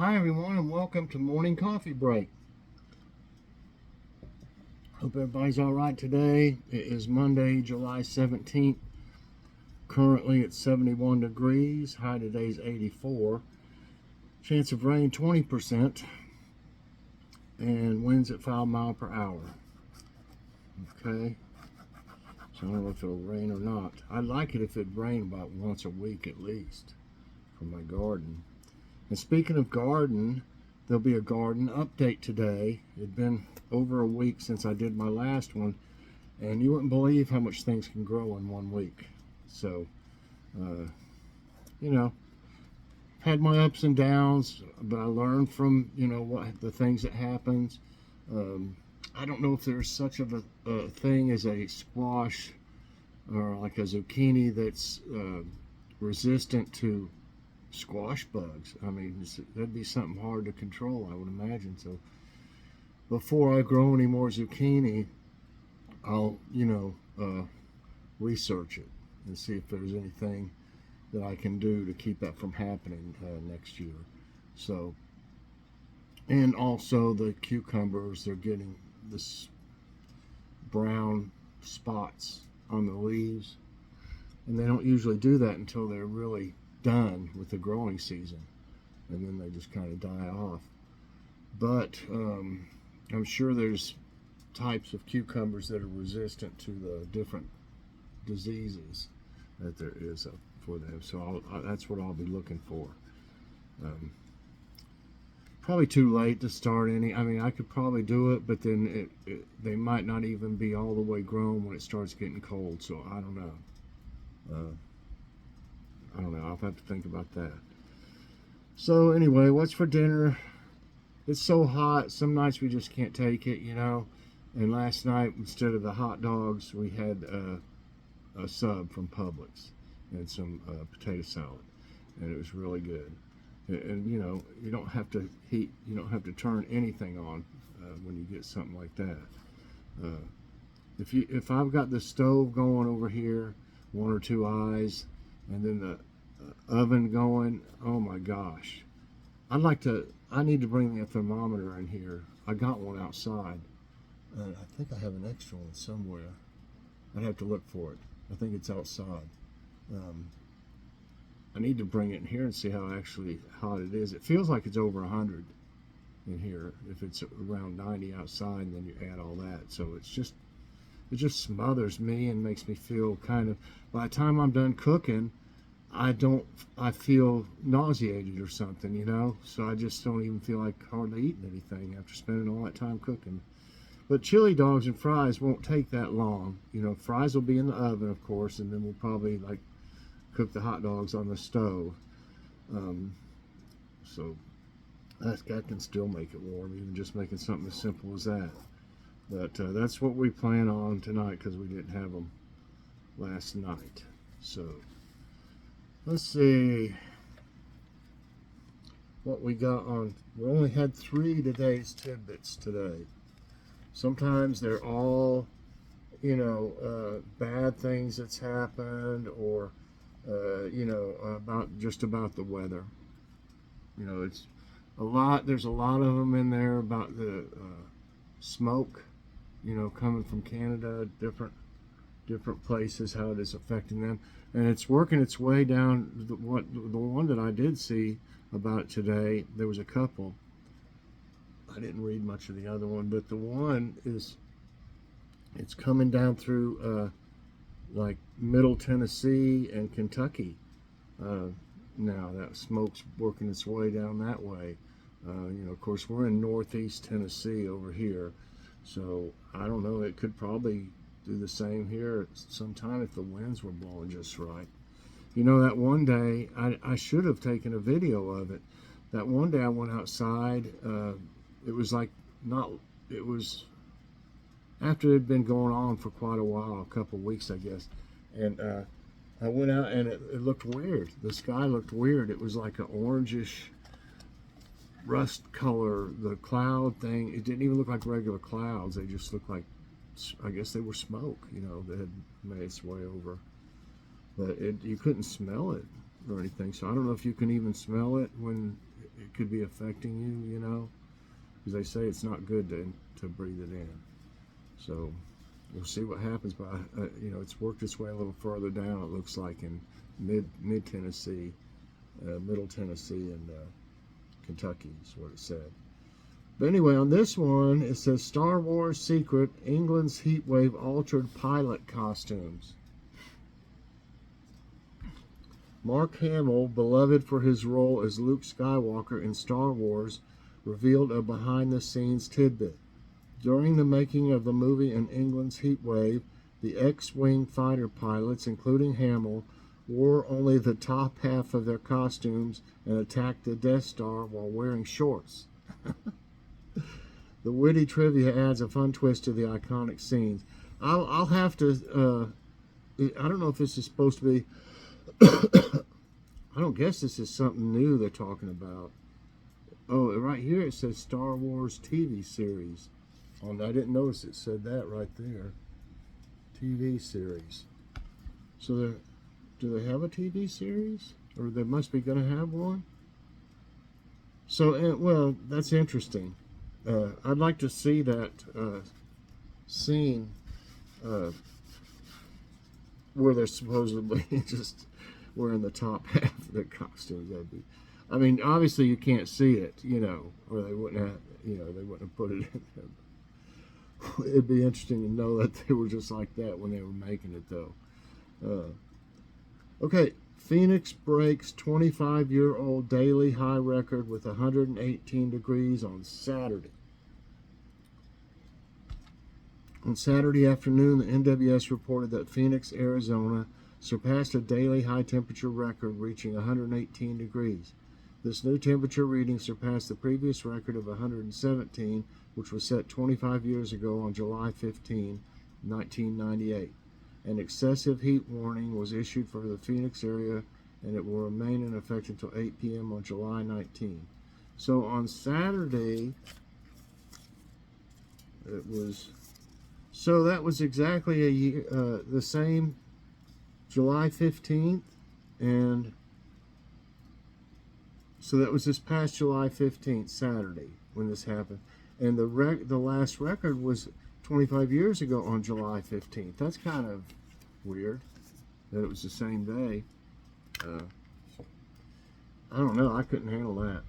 Hi everyone and welcome to Morning Coffee Break. Hope everybody's alright today. It is Monday, July 17th. Currently it's 71 degrees. High today is 84. Chance of rain 20%. And winds at 5 miles per hour. Okay. So I don't know if it'll rain or not. I'd like it if it rained about once a week at least for my garden. And speaking of garden, there'll be a garden update today. It'd been over a week since I did my last one, and you wouldn't believe how much things can grow in 1 week. So, you know, had my ups and downs, but I learned from, what the things that happens. I don't know if there's such of a thing as a squash or like a zucchini that's resistant to squash bugs. I mean, that'd be something hard to control, I would imagine. So before I grow any more zucchini, I'll research it and see if there's anything that I can do to keep that from happening next year. So, and also the cucumbers, they're getting this brown spots on the leaves, and they don't usually do that until they're really done with the growing season, and then they just kind of die off. But I'm sure there's types of cucumbers that are resistant to the different diseases that there is for them. So that's what I'll be looking for. Probably too late to start any. I mean, I could probably do it, but then they might not even be all the way grown when it starts getting cold. So I don't know. I'll have to think about that. So anyway, what's for dinner? It's so hot. Some nights we just can't take it, And last night, instead of the hot dogs, we had a sub from Publix and some potato salad, and it was really good. And you don't have to heat. You don't have to turn anything on when you get something like that. If I've got the stove going over here, 1 or 2 eyes, and then the oven going, oh my gosh. I need to bring the thermometer in here. I got one outside. I think I have an extra one somewhere. I'd have to look for it. I think it's outside. I need to bring it in here and see how actually hot it is. It feels like it's over 100 in here. If it's around 90 outside, and then you add all that. So it just smothers me and makes me feel kind of, by the time I'm done cooking, I feel nauseated or something, So I just don't even feel like hardly eating anything after spending all that time cooking. But chili dogs and fries won't take that long. Fries will be in the oven, of course, and then we'll probably cook the hot dogs on the stove. So that can still make it warm, even just making something as simple as that. But that's what we plan on tonight because we didn't have them last night. So let's see what we got on. We only had 3 today's tidbits today. Sometimes they're all, bad things that's happened, or about the weather. It's a lot. There's a lot of them in there about the smoke, coming from Canada, different places, how it is affecting them, and it's working its way down. The one that I did see about today, there was a couple. I didn't read much of the other one, but the one it's coming down through like Middle Tennessee and Kentucky. Now that smoke's working its way down that way. Of course, we're in Northeast Tennessee over here, so I don't know. It could probably do the same here sometime if the winds were blowing just right. That one day, I should have taken a video of it. That one day I went outside. It was after it had been going on for quite a while, a couple of weeks, I guess. And I went out and it looked weird. The sky looked weird. It was like an orangish rust color. The cloud thing, it didn't even look like regular clouds. They just looked like, I guess they were smoke, that had made its way over. But you couldn't smell it or anything. So I don't know if you can even smell it when it it could be affecting you, you know, because they say it's not good to breathe it in. So we'll see what happens. But you know, it's worked its way a little further down. It looks like in mid Tennessee, Middle Tennessee, and Kentucky is what it said. But anyway, on this one, it says Star Wars secret: England's heat wave altered pilot costumes. Mark Hamill, beloved for his role as Luke Skywalker in Star Wars, revealed a behind-the-scenes tidbit. During the making of the movie in England's heat wave, the X-Wing fighter pilots, including Hamill, wore only the top half of their costumes and attacked the Death Star while wearing shorts. The witty trivia adds a fun twist to the iconic scenes. I'll have to, I don't know if this is supposed to be, I don't guess this is something new they're talking about. Oh, right here it says Star Wars TV series. Oh, I didn't notice it said that right there. TV series. So do they have a TV series? Or they must be going to have one? So, well, that's interesting. I'd like to see that scene where they're supposedly just wearing the top half of the costumes. That'd be, I mean, obviously you can't see it, you know, or they wouldn't have, you know, they wouldn't have put it in there. It'd be interesting to know that they were just like that when they were making it, though. Okay, Phoenix breaks 25-year-old daily high record with 118 degrees on Saturday. On Saturday afternoon, the NWS reported that Phoenix, Arizona, surpassed a daily high temperature record, reaching 118 degrees. This new temperature reading surpassed the previous record of 117, which was set 25 years ago on July 15, 1998. An excessive heat warning was issued for the Phoenix area, and it will remain in effect until 8 p.m. on July 19. So on Saturday, it was, so that was exactly a year, the same July 15th, and so that was this past July 15th, Saturday, when this happened. And the last record was 25 years ago on July 15th. That's kind of weird that it was the same day. I don't know. I couldn't handle that.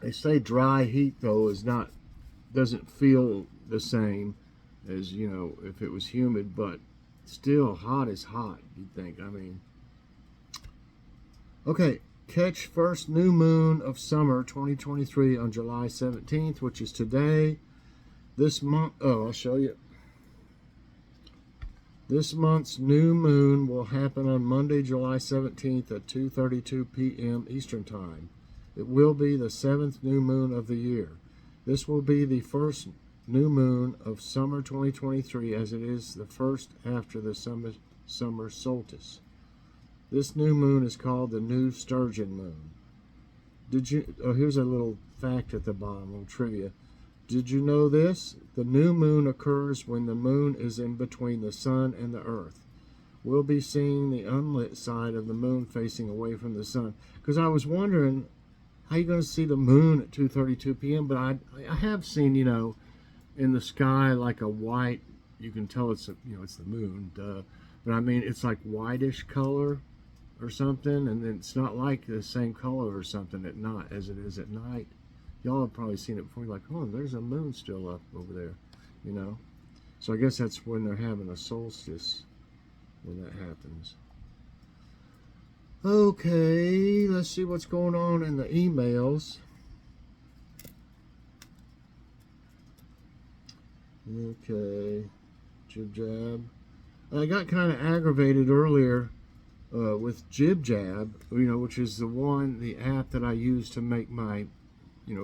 They say dry heat, though, doesn't feel the same as, you know, if it was humid, but still hot is hot, you'd think. I mean, okay. Catch first new moon of summer 2023 on July 17th, which is today. This month, I'll show you. This month's new moon will happen on Monday, July 17th at 2:32 p.m. Eastern Time. It will be the 7th new moon of the year. This will be the first new moon of summer 2023, as it is the first after the summer solstice. This new moon is called the new sturgeon moon. Here's a little fact at the bottom, a little trivia. Did you know this? The new moon occurs when the moon is in between the sun and the earth. We'll be seeing the unlit side of the moon facing away from the sun. Because I was wondering, how are you going to see the moon at 2:32 p.m.? But I have seen, you know, in the sky like a white, you can tell it's, it's the moon, duh. But I mean, it's like whitish color or something, and then it's not like the same color or something at night as it is at night. Y'all have probably seen it before. You're like, oh, there's a moon still up over there, you know. So I guess that's when they're having a solstice, when that happens. Okay, let's see what's going on in the emails. Okay, Jib Jab. I got kind of aggravated earlier with Jib Jab, which is the app that I use to make my,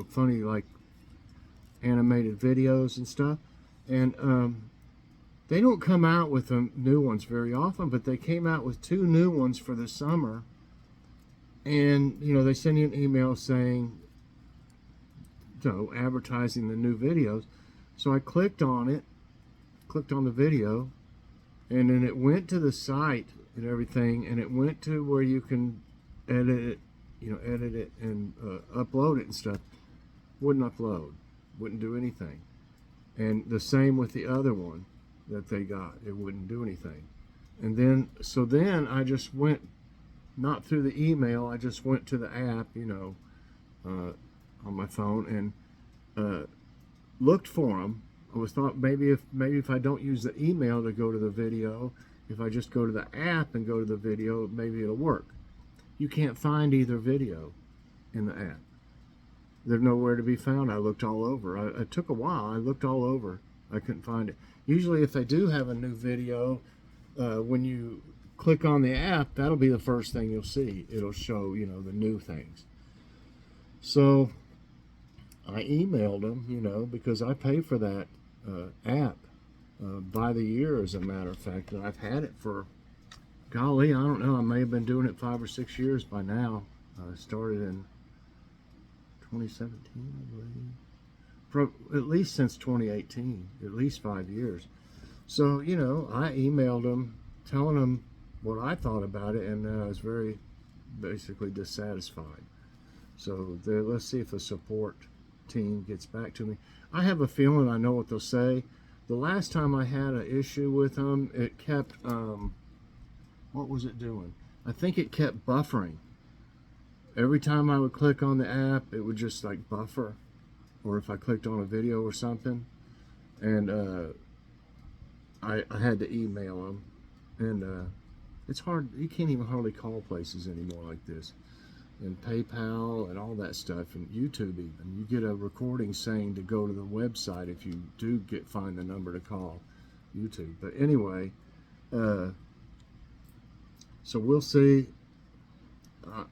funny, like, animated videos and stuff. And they don't come out with new ones very often, but they came out with 2 new ones for the summer. And, they send you an email saying, advertising the new videos. So I clicked on the video, and then it went to the site and everything, and it went to where you can edit it edit it and upload it and stuff. Wouldn't upload, wouldn't do anything. And the same with the other one that they got, it wouldn't do anything. And then I just went, not through the email, I just went to the app, on my phone, and looked for them. I was thought maybe if I don't use the email to go to the video, if I just go to the app and go to the video, maybe it'll work. You can't find either video in the app. They're nowhere to be found. I looked all over. It took a while. I looked all over. I couldn't find it. Usually if they do have a new video, when you click on the app, that'll be the first thing you'll see. It'll show, the new things. So I emailed them, because I pay for that app by the year, as a matter of fact. And I've had it for, golly, I don't know, I may have been doing it 5 or 6 years by now. I started in 2017, I believe. At least since 2018, at least 5 years. So, I emailed them telling them what I thought about it, and I was very basically dissatisfied. So let's see if the support team gets back to me. I have a feeling I know what they'll say. The last time I had an issue with them, it kept, what was it doing? I think it kept buffering. Every time I would click on the app, it would just like buffer. Or if I clicked on a video or something. And I had to email them. And it's hard, you can't even hardly call places anymore like this. And PayPal and all that stuff, and YouTube even. You get a recording saying to go to the website if you do find the number to call YouTube. But anyway, so we'll see. I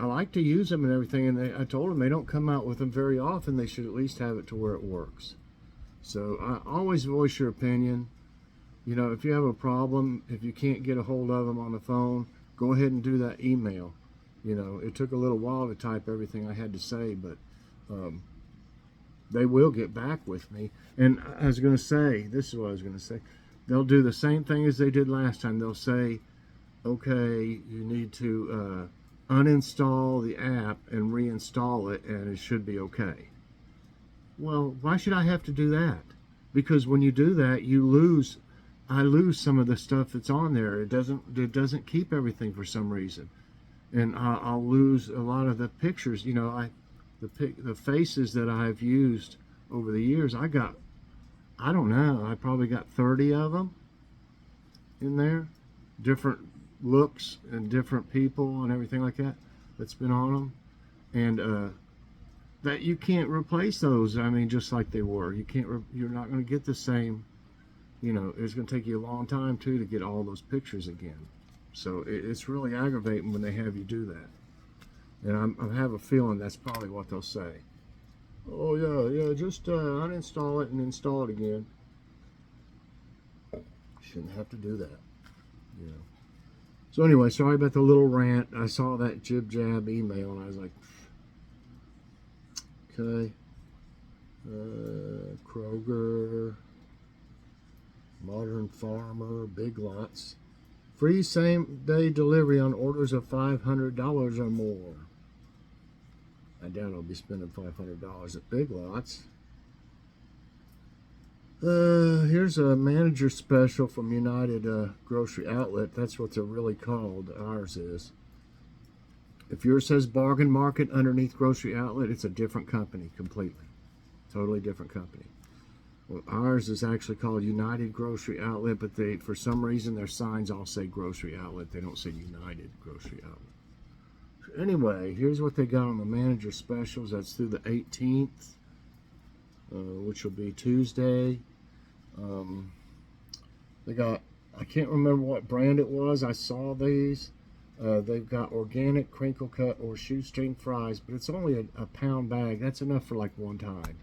like to use them and everything, and I told them they don't come out with them very often. They should at least have it to where it works. So I always voice your opinion. If you have a problem, if you can't get a hold of them on the phone, go ahead and do that email. It took a little while to type everything I had to say, but they will get back with me. And I was going to say, this is what I was going to say. They'll do the same thing as they did last time. They'll say, okay, you need to uninstall the app and reinstall it, and it should be okay. Well, why should I have to do that? Because when you do that, I lose some of the stuff that's on there. It doesn't keep everything for some reason, and I'll lose a lot of the pictures. The faces that I've used over the years. I don't know. I probably got 30 of them in there, different looks and different people and everything like that that's been on them, and that you can't replace those. I mean, just like they were. You're not going to get the same. It's going to take you a long time too to get all those pictures again. So it's really aggravating when they have you do that. And I have a feeling that's probably what they'll say. Oh yeah, just uninstall it and install it again. Shouldn't have to do that. So anyway, sorry about the little rant. I saw that jib jab email and I was like, okay, Kroger, Modern Farmer, Big Lots. Free same-day delivery on orders of $500 or more. I doubt I'll be spending $500 at Big Lots. Here's a manager special from United Grocery Outlet. That's what they're really called. Ours is. If yours says Bargain Market underneath Grocery Outlet, it's a different company completely. Totally different company. Well, ours is actually called United Grocery Outlet, but for some reason their signs all say Grocery Outlet. They don't say United Grocery Outlet. Anyway, here's what they got on the manager specials. That's through the 18th, which will be Tuesday. They got, I can't remember what brand it was. I saw these. They've got organic crinkle cut or shoestring fries, but it's only a pound bag. That's enough for like one time,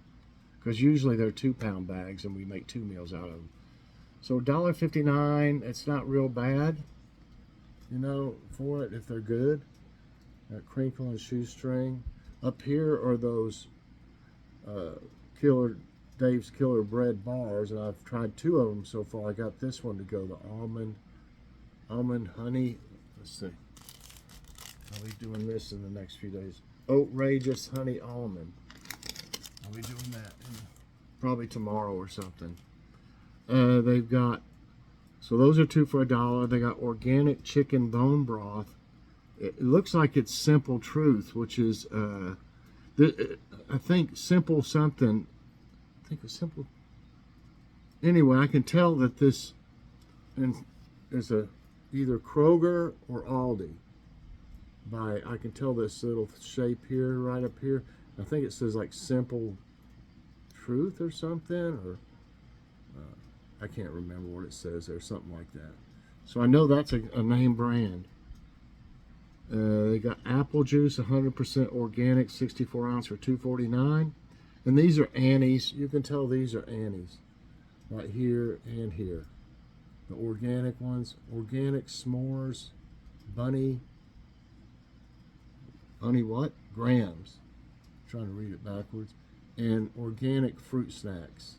because usually they're 2-pound bags and we make 2 meals out of them. So $1.59, it's not real bad, for it if they're good. Crinkle and shoestring. Up here are those Dave's Killer Bread bars, and I've tried 2 of them so far. I got this one to go, the almond honey Let's see. I'll be doing this in the next few days. Outrageous honey almond. I'll be doing that probably tomorrow or something. They've got, so those are 2 for $1. They got organic chicken bone broth. It looks like it's Simple Truth, which is, I think Simple something. I think it's Simple. Anyway, I can tell that this is either Kroger or Aldi. I can tell this little shape here, right up here. I think it says like Simple Truth or something, or I can't remember what it says there, something like that. So I know that's a name brand. They got apple juice, 100% organic, 64 ounce for $2.49. And these are Annie's. You can tell these are Annie's. Right here and here. The organic ones. Organic s'mores. Bunny what? Grams. I'm trying to read it backwards. And organic fruit snacks.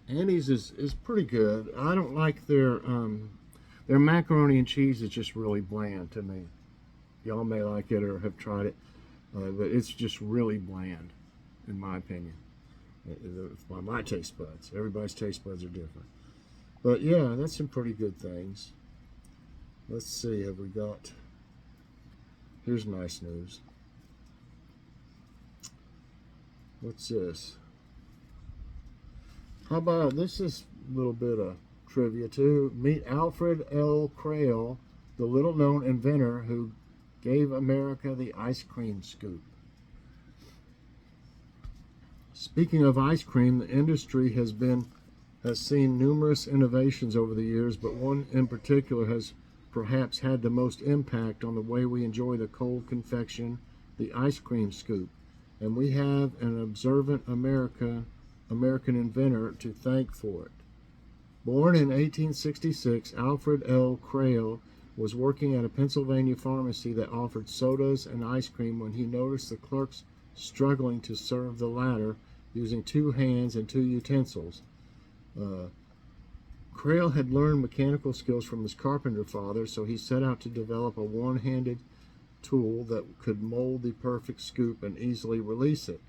Annie's is pretty good. I don't like their macaroni and cheese is just really bland to me. Y'all may like it or have tried it, but it's just really bland, in my opinion. By my taste buds. Everybody's taste buds are different. But yeah, that's some pretty good things. Let's see, have we got... Here's nice news. What's this? How about, this is a little bit of trivia too. Meet Alfred L. Crail, the little-known inventor who gave America the ice cream scoop. Speaking of ice cream, the industry has seen numerous innovations over the years, but one in particular has perhaps had the most impact on the way we enjoy the cold confection, the ice cream scoop. And we have an observant American inventor to thank for it. Born in 1866, Alfred L. Crail was working at a Pennsylvania pharmacy that offered sodas and ice cream when he noticed the clerks struggling to serve the latter using 2 hands and 2 utensils. Crail had learned mechanical skills from his carpenter father, so he set out to develop a one-handed tool that could mold the perfect scoop and easily release it.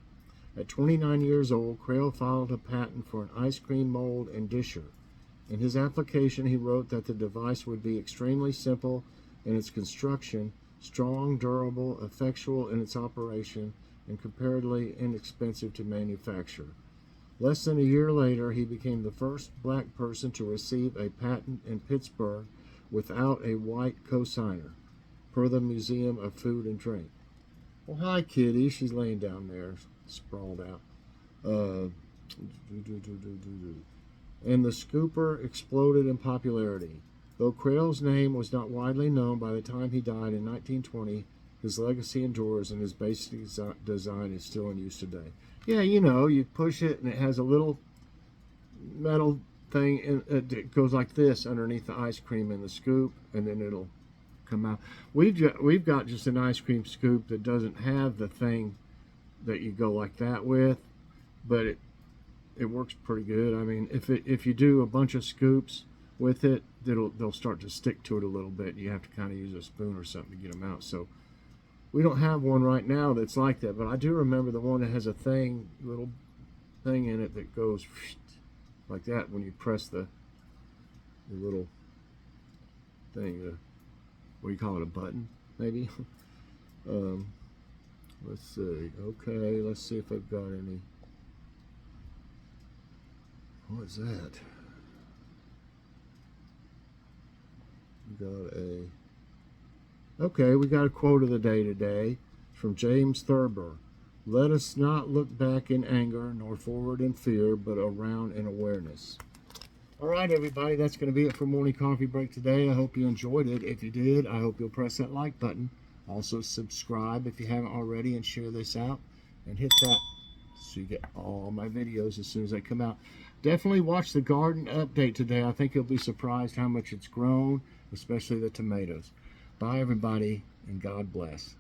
At 29 years old, Crail filed a patent for an ice cream mold and disher. In his application, he wrote that the device would be extremely simple in its construction, strong, durable, effectual in its operation, and comparatively inexpensive to manufacture. Less than a year later, he became the first black person to receive a patent in Pittsburgh without a white cosigner, per the Museum of Food and Drink. Well, hi, Kitty. She's laying down there, sprawled out. And the scooper exploded in popularity. Though Crail's name was not widely known by the time he died in 1920, his legacy endures and his basic design is still in use today. Yeah, you know, you push it and it has a little metal thing and it goes like this underneath the ice cream in the scoop, and then it'll come out. We've got just an ice cream scoop that doesn't have the thing that you go like that with, but it works pretty good. I mean, if you do a bunch of scoops with it, they'll start to stick to it a little bit. You have to kind of use a spoon or something to get them out. So we don't have one right now that's like that, but I do remember the one that has a little thing in it that goes like that when you press the little thing. What do you call it? A button, maybe? Let's see. Okay, let's see if I've got any. What is that? We got a quote of the day today from James Thurber. Let us not look back in anger, nor forward in fear, but around in awareness. All right, everybody, that's going to be it for Morning Coffee Break today. I hope you enjoyed it. If you did, I hope you'll press that like button. Also, subscribe if you haven't already, and share this out. And hit that so you get all my videos as soon as they come out. Definitely watch the garden update today. I think you'll be surprised how much it's grown, especially the tomatoes. Bye, everybody, and God bless.